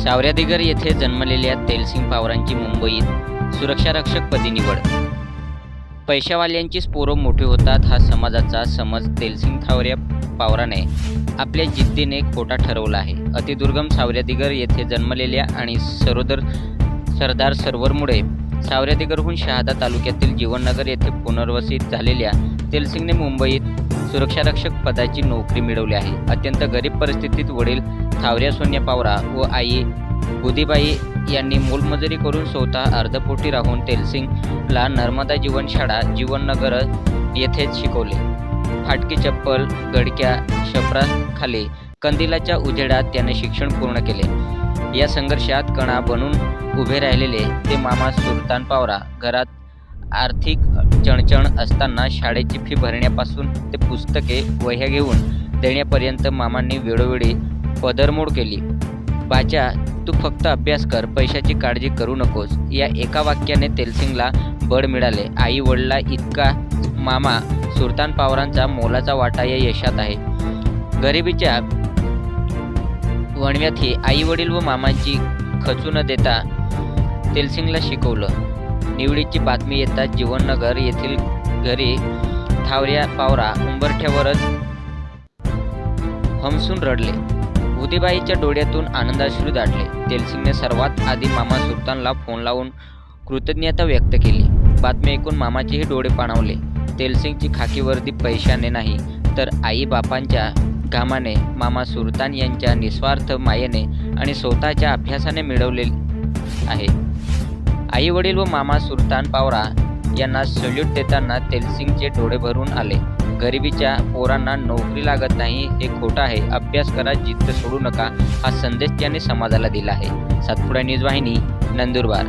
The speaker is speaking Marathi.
सावऱ्यादिगर येथे जन्मलेल्या तेलसिंग पवारांची मुंबईत सुरक्षारक्षकपदी निवड। पैशावाल्यांचीच पोरं मोठी होतात हा समाजाचा समज तेलसिंग थावऱ्या पवाराने आपल्या जिद्दीने खोटा ठरवला आहे। अतिदुर्गम सावऱ्यादिगर येथे जन्मलेल्या आणि सरदार सरोवरमुळे सावऱ्यादिगरहून शहादा तालुक्यातील जीवननगर येथे पुनर्वसित झालेल्या तेलसिंगने मुंबईत सुरक्षारक्षक पदाची नोकरी मिळवली आहे। अत्यंत गरीब परिस्थितीत वडील थावऱ्या सोन्या पवारा व आई बुधीबाई यांनी मोलमजुरी करून स्वतः अर्धपोटी राहून तेलसिंगला नर्मदा जीवनशाळा जीवननगर येथेच शिकवले। फाटकी चप्पल गडक्या छपराखाली कंदिलाच्या उजेडात त्याने शिक्षण पूर्ण केले। या संघर्षात कणा बनून उभे राहिलेले ते मामा सुलतान पवारा घरात आर्थिक चणचण असताना शाळेची फी भरण्यापासून ते पुस्तके वह्या घेऊन देण्यापर्यंत मामांनी वेळोवेळी पदरमोड केली। बाच्या तू फक्त अभ्यास कर, पैशाची काळजी करू नकोस, या एका वाक्याने तेलसिंगला बळ मिळाले। आई वडिला इतका मामा सुलतान पवारांचा मोलाचा वाटा या यशात आहे। गरिबीच्या वणव्यातही आई वडील व मामांची खचू न देता तेलसिंगला शिकवलं। निवडीची बातमी येताच जीवननगर येथील घरी थावऱ्या पवारा उंबरठ्यावरच हमसून रडले। बुधीबाईच्या डोळ्यातून आनंदाश्रू दाटले। तेलसिंगने सर्वात आधी मामा सुलतानला फोन लावून कृतज्ञता व्यक्त केली। बातमी ऐकून मामाचेही डोळे पाणावले। तेलसिंगची खाकी वर्दी पैशाने नाही तर आई बापांच्या घामाने, मामा सुलतान यांच्या निस्वार्थ मायेने आणि स्वतःच्या अभ्यासाने मिळवले आहे। आई वडील व मामा सुलतान पवारा यांना सल्यूट देताना तेलसिंगचे डोळे भरून आले। गरिबीच्या पोरांना नोकरी लागत नाही हे खोटं आहे, अभ्यास करा, जिद्द सोडू नका हा संदेश त्याने समाजाला दिला आहे। सातपुडा न्यूज वाहिनी, नंदुरबार।